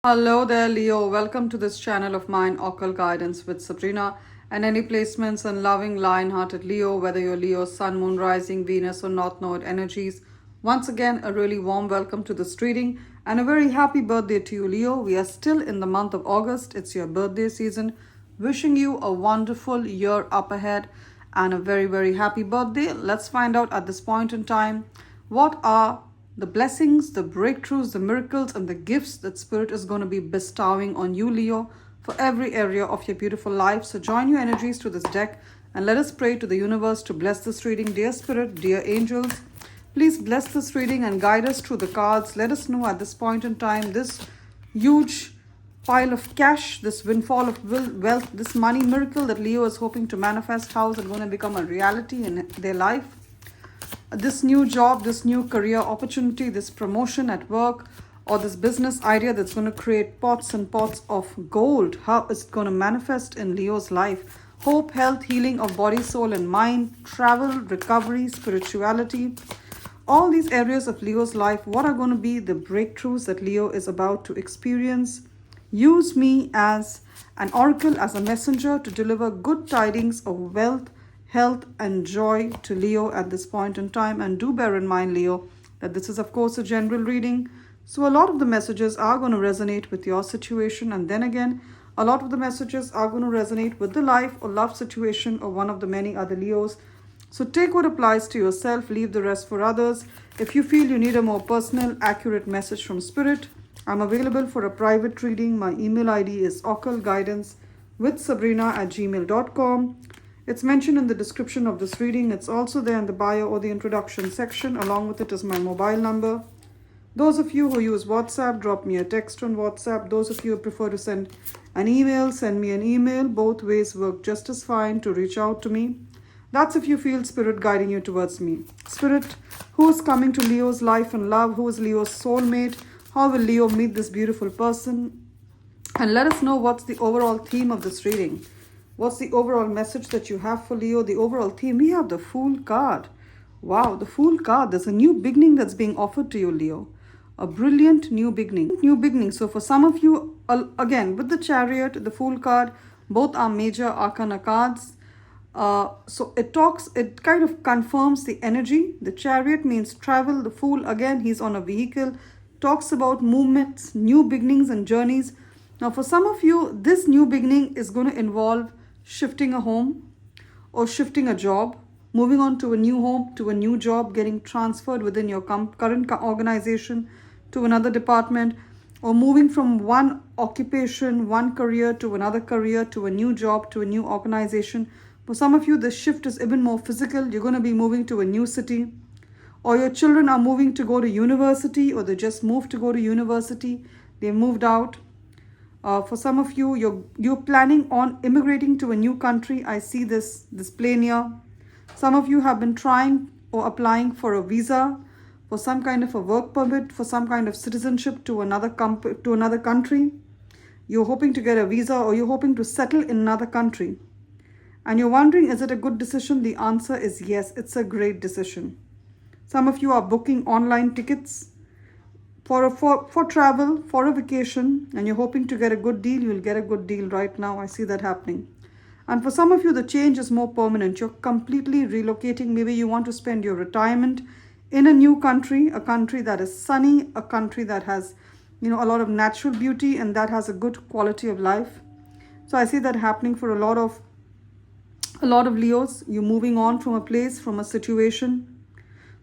Hello there, Leo. Welcome to this channel of mine, Occult Guidance with Sabrina. And any placements on loving, lion-hearted Leo, whether you're Leo, Sun, Moon, Rising, Venus, or North Node energies. Once again, a really warm welcome to this reading and a very happy birthday to you, Leo. We are still in the month of August. It's your birthday season. Wishing you a wonderful year up ahead and a very, very happy birthday. Let's find out at this point in time what are the blessings, the breakthroughs, the miracles, and the gifts that Spirit is going to be bestowing on you, Leo, for every area of your beautiful life. So join your energies to this deck and let us pray to the universe to bless this reading. Dear Spirit, dear angels, please bless this reading and guide us through the cards. Let us know at this point in time this huge pile of cash, this windfall of wealth, this money miracle that Leo is hoping to manifest, how is it going to become a reality in their life? This new job, this new career opportunity, this promotion at work, or this business idea that's going to create pots and pots of gold. How is it going to manifest in Leo's life? Hope, health, healing of body, soul, and mind, travel, recovery, spirituality. All these areas of Leo's life, what are going to be the breakthroughs that Leo is about to experience? Use me as an oracle, as a messenger to deliver good tidings of wealth, health and joy to Leo at this point in time. And do bear in mind, Leo, that this is of course a general reading, so a lot of the messages are going to resonate with your situation, and then again a lot of the messages are going to resonate with the life or love situation of one of the many other Leos. So take what applies to yourself, leave the rest for others. If you feel you need a more personal, accurate message from Spirit, I'm available for a private reading. My email ID is occultguidancewithsabrina@gmail.com. It's mentioned in the description of this reading. It's also there in the bio or the introduction section. Along with it is my mobile number. Those of you who use WhatsApp, drop me a text on WhatsApp. Those of you who prefer to send an email, send me an email. Both ways work just as fine to reach out to me. That's if you feel Spirit guiding you towards me. Spirit, who is coming to Leo's life and love? Who is Leo's soulmate? How will Leo meet this beautiful person? And let us know what's the overall theme of this reading. What's the overall message that you have for Leo? The overall theme, we have the Fool card. Wow, the Fool card. There's a new beginning that's being offered to you, Leo. A brilliant new beginning. New beginning. So for some of you, again, with the Chariot, the Fool card, both are major arcana cards. So it kind of confirms the energy. The Chariot means travel. The Fool, again, he's on a vehicle. Talks about movements, new beginnings and journeys. Now for some of you, this new beginning is going to involve shifting a home or shifting a job, moving on to a new home, to a new job, getting transferred within your current organization to another department, or moving from one occupation, one career to another career, to a new job, to a new organization. For some of you, the shift is even more physical. You're going to be moving to a new city, or your children are moving to go to university, or they just moved to go to university. They moved out. For some of you, you're planning on immigrating to a new country. I see this plane here. Some of you have been trying or applying for a visa, for some kind of a work permit, for some kind of citizenship to another country. You're hoping to get a visa, or you're hoping to settle in another country. And you're wondering, is it a good decision? The answer is yes, it's a great decision. Some of you are booking online tickets for travel, for a vacation, and you're hoping to get a good deal. You'll get a good deal right now. I see that happening. And for some of you, the change is more permanent. You're completely relocating. Maybe you want to spend your retirement in a new country, a country that is sunny, a country that has, a lot of natural beauty and that has a good quality of life. So I see that happening for a lot of Leos. You're moving on from a place, from a situation.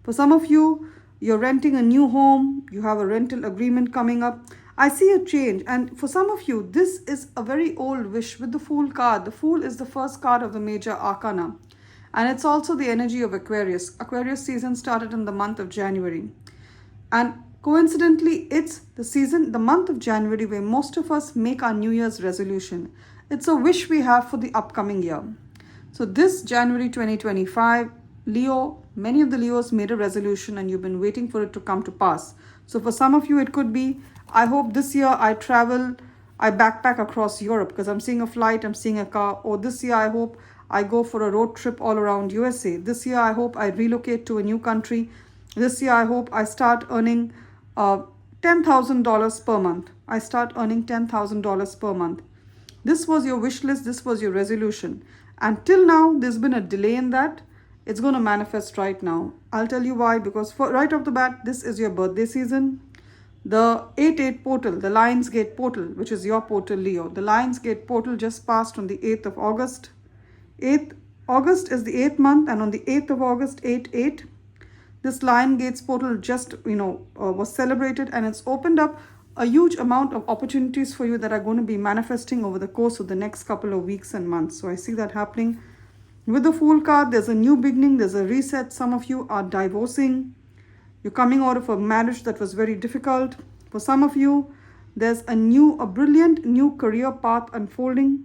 For some of you, you're renting a new home. You have a rental agreement coming up. I see a change. And for some of you, this is a very old wish with the Fool card. The Fool is the first card of the major arcana. And it's also the energy of Aquarius. Aquarius season started in the month of January. And coincidentally, it's the month of January, where most of us make our New Year's resolution. It's a wish we have for the upcoming year. So this January 2025, Leo, many of the Leos made a resolution and you've been waiting for it to come to pass. So for some of you, it could be, I hope this year I backpack across Europe, because I'm seeing a flight, I'm seeing a car. Or this year, I hope I go for a road trip all around USA. This year, I hope I relocate to a new country. This year, I hope I start earning $10,000 per month. I start earning $10,000 per month. This was your wish list, this was your resolution. And till now, there's been a delay in that. It's going to manifest right now. I'll tell you why, because right off the bat, this is your birthday season. The 8-8 portal, the Lion's Gate portal, which is your portal, Leo. The Lion's Gate portal just passed on the 8th of August. 8th August is the 8th month, and on the 8th of August, 8-8, this Lion Gates portal just, was celebrated, and it's opened up a huge amount of opportunities for you that are going to be manifesting over the course of the next couple of weeks and months. So I see that happening. With the Fool card, there's a new beginning, there's a reset. Some of you are divorcing. You're coming out of a marriage that was very difficult. For some of you, there's a brilliant new career path unfolding.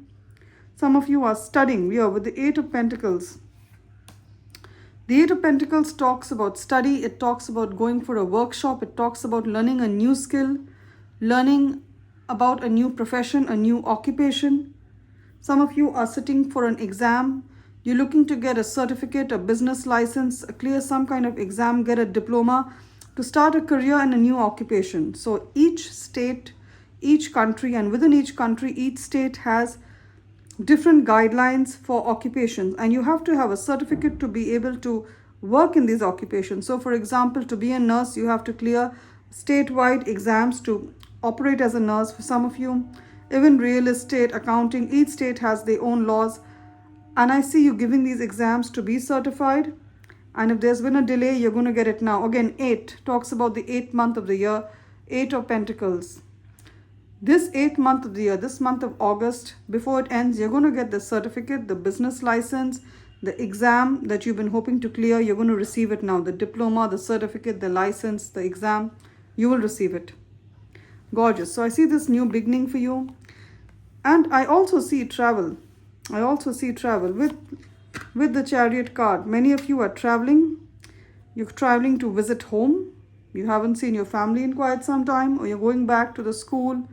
Some of you are studying. We are with the 8 of Pentacles. The 8 of Pentacles talks about study. It talks about going for a workshop. It talks about learning a new skill, learning about a new profession, a new occupation. Some of you are sitting for an exam. You're looking to get a certificate, a business license, clear some kind of exam, get a diploma to start a career in a new occupation. So each state, each country, and within each country, each state has different guidelines for occupations, and you have to have a certificate to be able to work in these occupations. So for example, to be a nurse, you have to clear statewide exams to operate as a nurse. For some of you, even real estate, accounting, each state has their own laws. And I see you giving these exams to be certified. And if there's been a delay, you're going to get it now. Again, 8 talks about the 8th month of the year, 8 of Pentacles. This 8th month of the year, this month of August, before it ends, you're going to get the certificate, the business license, the exam that you've been hoping to clear. You're going to receive it now. The diploma, the certificate, the license, the exam, you will receive it. Gorgeous. So I see this new beginning for you. And I also see travel. I also see travel with the Chariot card. Many of you are traveling. You're traveling to visit home. You haven't seen your family in quite some time, or you're going back to the school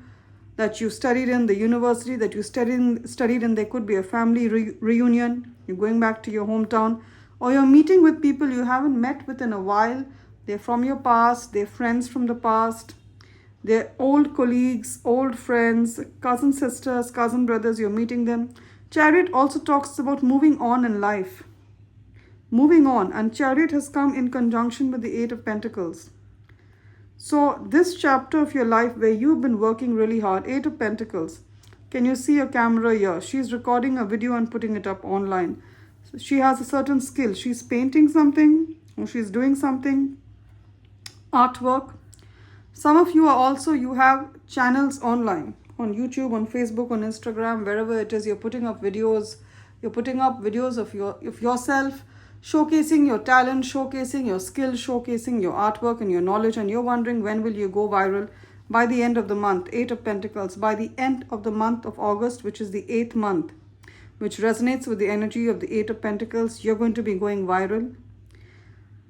that you studied in, the university that you studied in. There could be a family reunion. You're going back to your hometown, or you're meeting with people you haven't met with in a while. They're from your past. They're friends from the past. They're old colleagues, old friends, cousin sisters, cousin brothers. You're meeting them. Chariot also talks about moving on in life. Moving on. And Chariot has come in conjunction with the 8 of Pentacles. So this chapter of your life where you've been working really hard, 8 of Pentacles. Can you see a camera here? She's recording a video and putting it up online. So she has a certain skill. She's painting something, or she's doing something, artwork. Some of you are also, you have channels online. On YouTube, on Facebook, on Instagram, wherever it is, you're putting up videos. You're putting up videos of yourself, showcasing your talent, showcasing your skills, showcasing your artwork and your knowledge, and you're wondering when will you go viral. By the end of the month, 8 of Pentacles, by the end of the month of August, which is the 8th month, which resonates with the energy of the 8 of Pentacles, you're going to be going viral.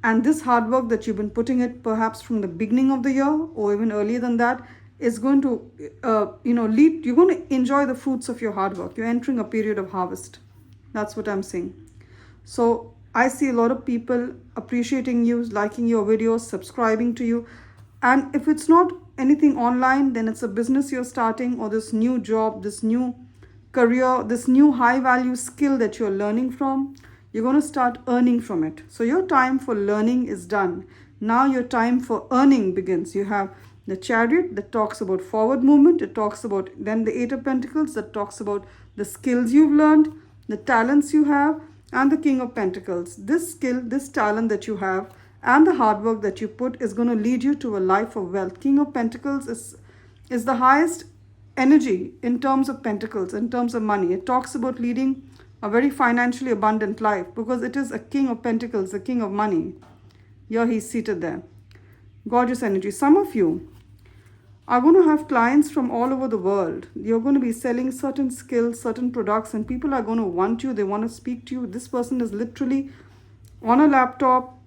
And this hard work that you've been putting it perhaps from the beginning of the year or even earlier than that, is going to, lead, you're going to enjoy the fruits of your hard work. You're entering a period of harvest. That's what I'm saying. So I see a lot of people appreciating you, liking your videos, subscribing to you. And if it's not anything online, then it's a business you're starting, or this new job, this new career, this new high value skill that you're learning from. You're going to start earning from it. So your time for learning is done. Now your time for earning begins. You have the Chariot that talks about forward movement. It talks about then the 8 of Pentacles that talks about the skills you've learned, the talents you have, and the King of Pentacles. This skill, this talent that you have, and the hard work that you put is going to lead you to a life of wealth. King of Pentacles is the highest energy in terms of pentacles, in terms of money. It talks about leading a very financially abundant life because it is a King of Pentacles, the King of money. Here he's seated there. Gorgeous energy. Some of you are going to have clients from all over the world. You're going to be selling certain skills, certain products, and people are going to want you. They want to speak to you. This person is literally on a laptop.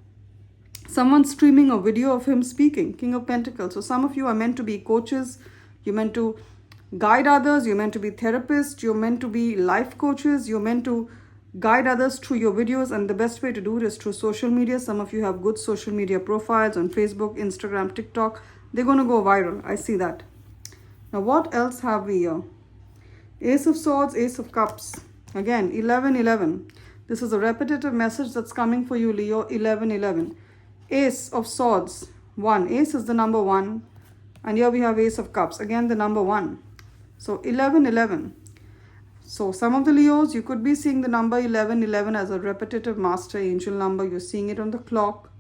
Someone's streaming a video of him speaking. King of Pentacles. So some of you are meant to be coaches. You're meant to guide others. You're meant to be therapists. You're meant to be life coaches. You're meant to guide others through your videos, and the best way to do it is through social media. Some of you have good social media profiles on Facebook, Instagram, TikTok. They're going to go viral. I see that. Now what else have we here? Ace of Swords, Ace of Cups. Again, 1111. This is a repetitive message that's coming for you, Leo. 1111. Ace of Swords, 1. Ace is the number 1. And here we have Ace of Cups. Again, the number 1. So 1111. So some of the Leos, you could be seeing the number 1111 as a repetitive master angel number. You're seeing it on the clock.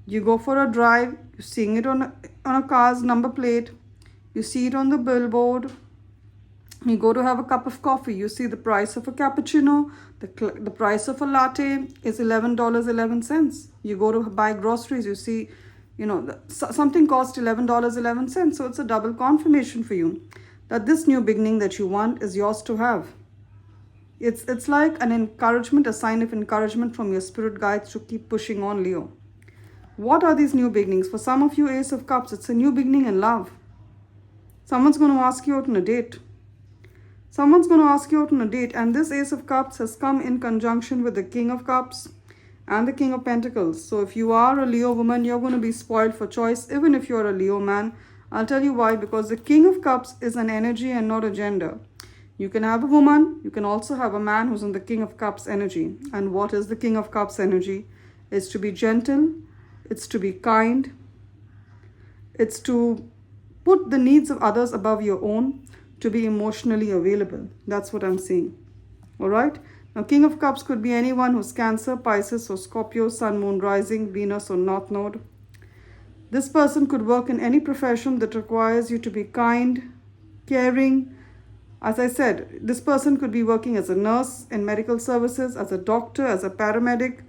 You go for a drive. You're seeing it on a car's number plate. You see it on the billboard. You go to have a cup of coffee. You see the price of a cappuccino. The price of a latte is $11.11. You go to buy groceries. You see, something costs $11.11. So it's a double confirmation for you that this new beginning that you want is yours to have. It's like an encouragement, a sign of encouragement from your spirit guides to keep pushing on, Leo. What are these new beginnings? For some of you, Ace of Cups, it's a new beginning in love. Someone's going to ask you out on a date. Someone's going to ask you out on a date. And this Ace of Cups has come in conjunction with the King of Cups and the King of Pentacles. So if you are a Leo woman, you're going to be spoiled for choice. Even if you're a Leo man, I'll tell you why. Because the King of Cups is an energy and not a gender. You can have a woman. You can also have a man who's in the King of Cups energy. And what is the King of Cups energy? It's to be gentle. It's to be kind. It's to put the needs of others above your own, to be emotionally available. That's what I'm seeing. All right. Now, King of Cups could be anyone who's Cancer, Pisces, or Scorpio, Sun, Moon, Rising, Venus, or North Node. This person could work in any profession that requires you to be kind, caring. As I said, this person could be working as a nurse in medical services, as a doctor, as a paramedic,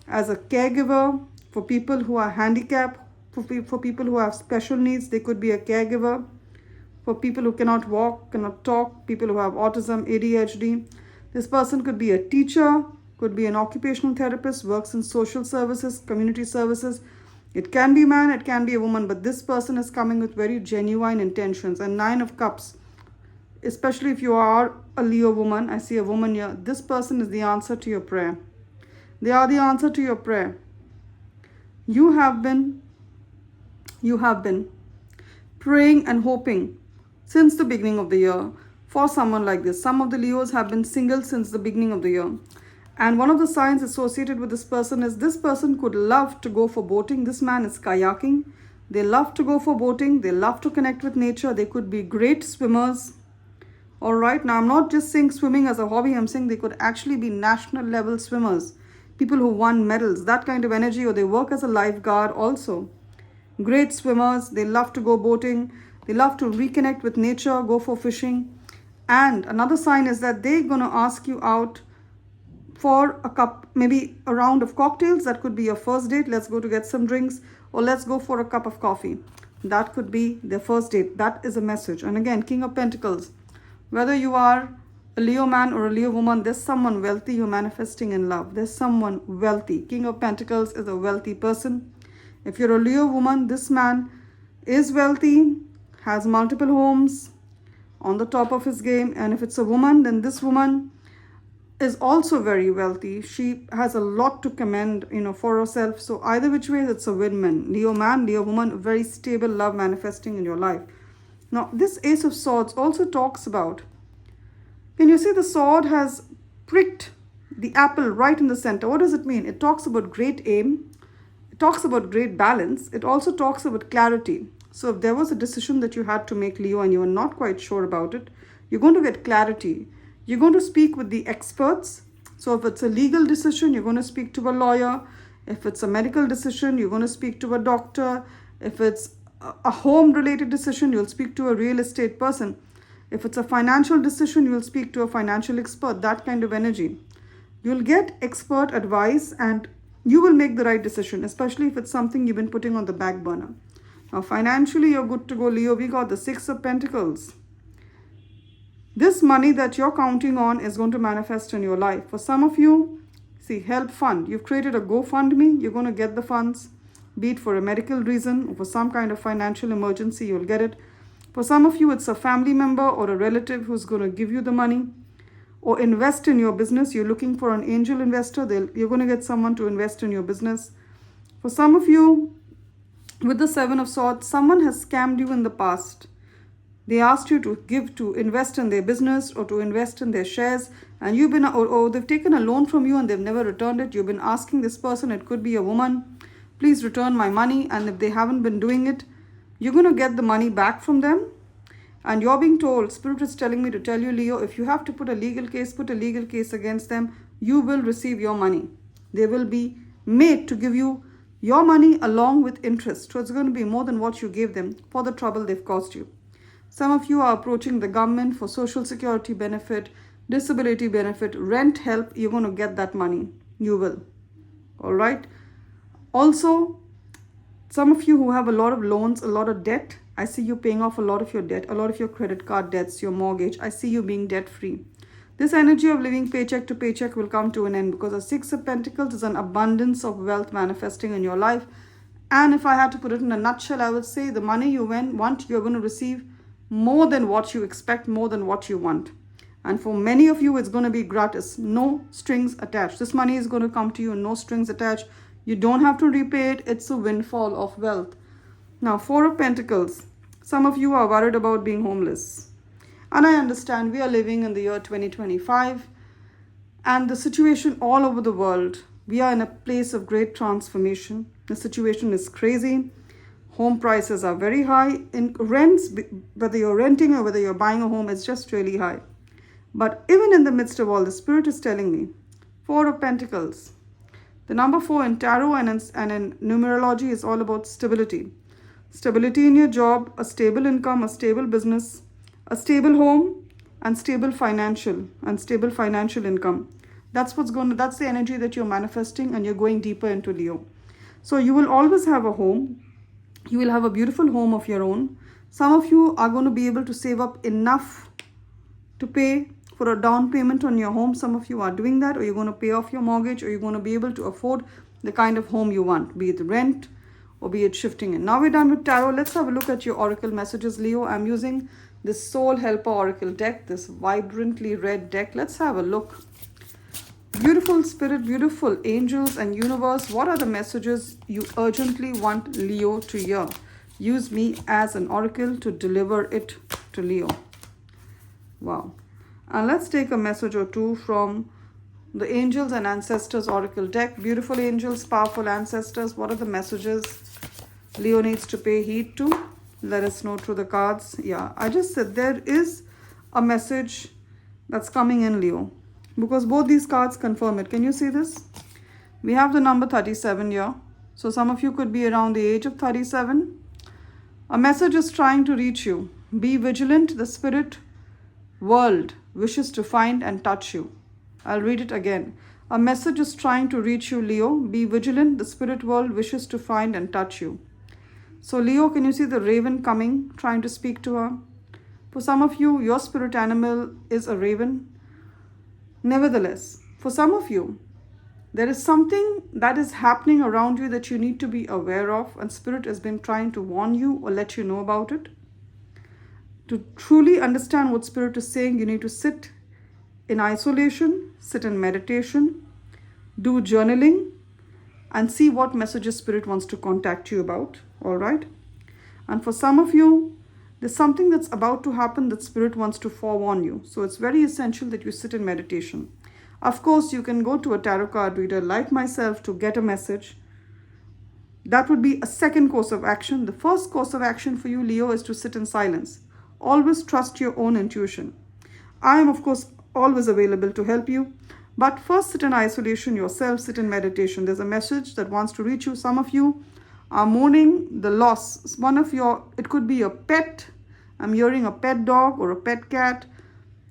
as a caregiver for people who are handicapped. For people who have special needs, they could be a caregiver. For people who cannot walk, cannot talk, people who have autism, ADHD. This person could be a teacher, could be an occupational therapist, works in social services, community services. It can be a man, it can be a woman, but this person is coming with very genuine intentions. And 9 of Cups, especially if you are a Leo woman, I see a woman here, this person is the answer to your prayer. They are the answer to your prayer. You have been praying and hoping since the beginning of the year for someone like this. Some of the Leos have been single since the beginning of the year. And one of the signs associated with this person is this person could love to go for boating. This man is kayaking. They love to go for boating. They love to connect with nature. They could be great swimmers. All right. Now, I'm not just saying swimming as a hobby. I'm saying they could actually be national level swimmers. People who won medals, that kind of energy, or they work as a lifeguard also. Great swimmers. They love to go boating. They love to reconnect with nature, go for fishing. And another sign is that they're going to ask you out for a cup, maybe a round of cocktails. That could be your first date. Let's go to get some drinks, or let's go for a cup of coffee. That could be their first date. That is a message. And again, King of Pentacles. Whether you are a Leo man or a Leo woman, there's someone wealthy you're manifesting in love. There's someone wealthy. King of Pentacles is a wealthy person. If you're a Leo woman, this man is wealthy, has multiple homes, on the top of his game. And if it's a woman, then this woman is also very wealthy. She has a lot to commend, for herself. So either which way, it's a win-win. Leo man, Leo woman, very stable love manifesting in your life. Now, this Ace of Swords also talks about, can you see the sword has pricked the apple right in the center? What does it mean? It talks about great aim. It talks about great balance. It also talks about clarity. So if there was a decision that you had to make, Leo, and you were not quite sure about it, you're going to get clarity. You're going to speak with the experts. So if it's a legal decision, you're going to speak to a lawyer. If it's a medical decision, you're going to speak to a doctor. If it's a home-related decision, you'll speak to a real estate person. If it's a financial decision, you'll speak to a financial expert, that kind of energy. You'll get expert advice and you will make the right decision, especially if it's something you've been putting on the back burner. Now, financially, you're good to go, Leo. We got the 6 of Pentacles. This money that you're counting on is going to manifest in your life. For some of you, see, help fund. You've created a GoFundMe. You're going to get the funds, be it for a medical reason or for some kind of financial emergency, you'll get it. For some of you, it's a family member or a relative who's going to give you the money or invest in your business. You're looking for an angel investor. You're going to get someone to invest in your business. For some of you, with the 7 of Swords, someone has scammed you in the past. They asked you to give, to invest in their business or to invest in their shares, and you've been, or they've taken a loan from you and they've never returned it. You've been asking this person, it could be a woman, please return my money. And if they haven't been doing it, you're going to get the money back from them. And you're being told, Spirit is telling me to tell you, Leo, if you have to put a legal case, put a legal case against them. You will receive your money. They will be made to give you your money along with interest. So it's going to be more than what you gave them for the trouble they've caused you. Some of you are approaching the government for social security benefit, disability benefit, rent help. You're going to get that money. You will. All right. Also, some of you who have a lot of loans, a lot of debt, I see you paying off a lot of your debt, a lot of your credit card debts, your mortgage. I see you being debt free. This energy of living paycheck to paycheck will come to an end because the Six of Pentacles is an abundance of wealth manifesting in your life. And if I had to put it in a nutshell, I would say the money you want, you're going to receive more than what you expect, more than what you want. And for many of you, it's going to be gratis, no strings attached. This money is going to come to you, no strings attached. You don't have to repay it. It's a windfall of wealth. Now, Four of Pentacles. Some of you are worried about being homeless. And I understand we are living in the year 2025. And the situation all over the world, we are in a place of great transformation. The situation is crazy. Home prices are very high. In rents, whether you're renting or whether you're buying a home, it's just really high. But even in the midst of all, the Spirit is telling me, Four of Pentacles. The number 4 in tarot and in numerology is all about stability. Stability in your job, a stable income, a stable business, a stable home, and stable financial income. That's that's the energy that you're manifesting, and you're going deeper into Leo. So you will always have a home. You will have a beautiful home of your own. Some of you are going to be able to save up enough to pay for a down payment on your home. Some of you are doing that, or you're going to pay off your mortgage, or you're going to be able to afford the kind of home you want, be it rent or be it shifting in. Now we're done with tarot. Let's have a look at your oracle messages, Leo. I'm using this Soul Helper Oracle deck, this vibrantly red deck. Let's have a look. Beautiful Spirit, beautiful angels and universe. What are the messages you urgently want Leo to hear? Use me as an oracle to deliver it to Leo. Wow. And let's take a message or two from the Angels and Ancestors Oracle deck. Beautiful angels, powerful ancestors. What are the messages Leo needs to pay heed to? Let us know through the cards. Yeah, I just said there is a message that's coming in, Leo, because both these cards confirm it. Can you see this? We have the number 37 here. So some of you could be around the age of 37. A message is trying to reach you. Be vigilant. The spirit world wishes to find and touch you. I'll read it again. A message is trying to reach you, Leo. Be vigilant. The spirit world wishes to find and touch you. So Leo, can you see the raven coming, trying to speak to her? For some of you, your spirit animal is a raven. Nevertheless, for some of you, there is something that is happening around you that you need to be aware of, and Spirit has been trying to warn you or let you know about it. To truly understand what Spirit is saying, you need to sit in isolation, sit in meditation, do journaling, and see what messages Spirit wants to contact you about. All right? And for some of you, there's something that's about to happen that Spirit wants to forewarn you. So it's very essential that you sit in meditation. Of course, you can go to a tarot card reader like myself to get a message. That would be a second course of action. The first course of action for you, Leo, is to sit in silence. Always trust your own intuition. I am, of course, always available to help you. But first, sit in isolation yourself, sit in meditation. There's a message that wants to reach you. Some of you are mourning the loss. It could be a pet. I'm hearing a pet dog or a pet cat,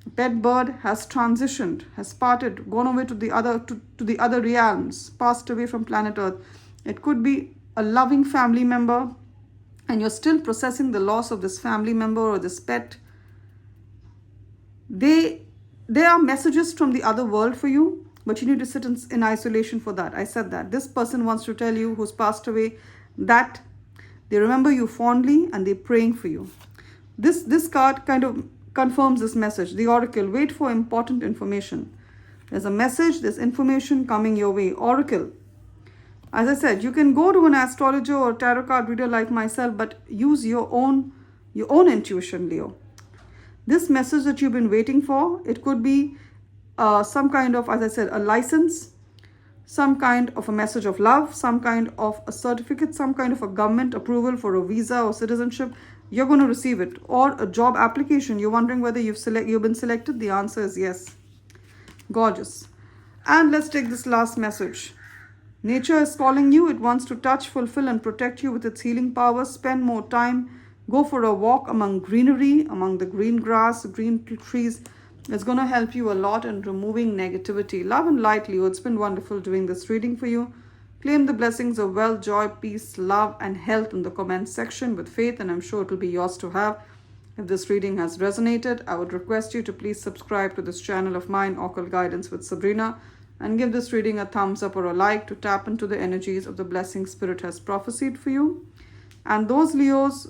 a pet bird has transitioned, has parted, gone away to the other realms, passed away from planet Earth. It could be a loving family member, and you're still processing the loss of this family member or this pet. There are messages from the other world for you, but you need to sit in isolation for that. I said that. This person wants to tell you, who's passed away, that they remember you fondly and they're praying for you. This card kind of confirms this message. The Oracle, wait for important information. There's a message, there's information coming your way. Oracle. As I said, you can go to an astrologer or tarot card reader like myself, but use your own intuition, Leo. this message that you've been waiting for, it could be some kind of, as I said, a license, some kind of a message of love, some kind of a certificate, some kind of a government approval for a visa or citizenship. You're going to receive it. Or a job application. You're wondering whether you've been selected. The answer is yes. Gorgeous. And let's take this last message. Nature is calling you. It wants to touch, fulfill, and protect you with its healing power. Spend more time. Go for a walk among greenery, among the green grass, green trees. It's going to help you a lot in removing negativity. Love and light, Leo. It's been wonderful doing this reading for you. Claim the blessings of wealth, joy, peace, love, and health in the comments section with faith, and I'm sure it will be yours to have. If this reading has resonated, I would request you to please subscribe to this channel of mine, Occult Guidance with Sabrina, and give this reading a thumbs up or a like to tap into the energies of the blessing Spirit has prophesied for you. And those Leos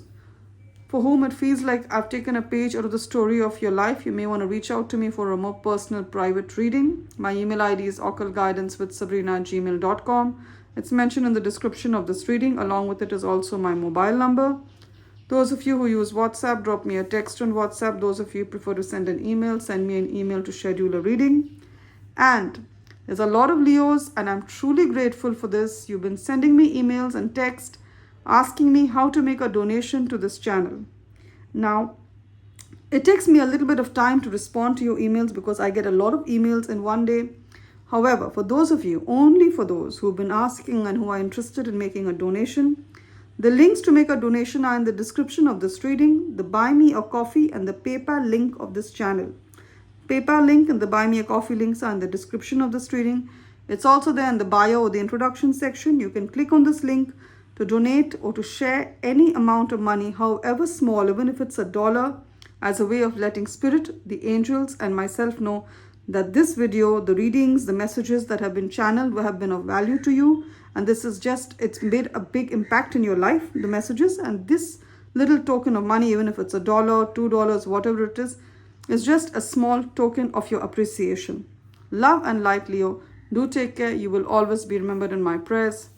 for whom it feels like I've taken a page out of the story of your life, you may want to reach out to me for a more personal private reading. My email ID is occultguidancewithsabrina@gmail.com. It's mentioned in the description of this reading. Along with it is also my mobile number. Those of you who use WhatsApp, drop me a text on WhatsApp. Those of you who prefer to send an email, send me an email to schedule a reading. And there's a lot of Leos, and I'm truly grateful for this. You've been sending me emails and text asking me how to make a donation to this channel. Now, it takes me a little bit of time to respond to your emails because I get a lot of emails in one day. However, for those of you, only for those who've been asking and who are interested in making a donation, the links to make a donation are in the description of this reading, the Buy Me a Coffee and the PayPal link of this channel. PayPal link and the Buy Me a Coffee links are in the description of this reading. It's also there in the bio or the introduction section. You can click on this link to donate or to share any amount of money, however small, even if it's $1, as a way of letting Spirit, the angels, and myself know that this video, the readings, the messages that have been channeled have been of value to you. And this is just, it's made a big impact in your life, the messages. And this little token of money, even if it's $1, $2, whatever it is just a small token of your appreciation. Love and light, Leo. Do take care. You will always be remembered in my prayers.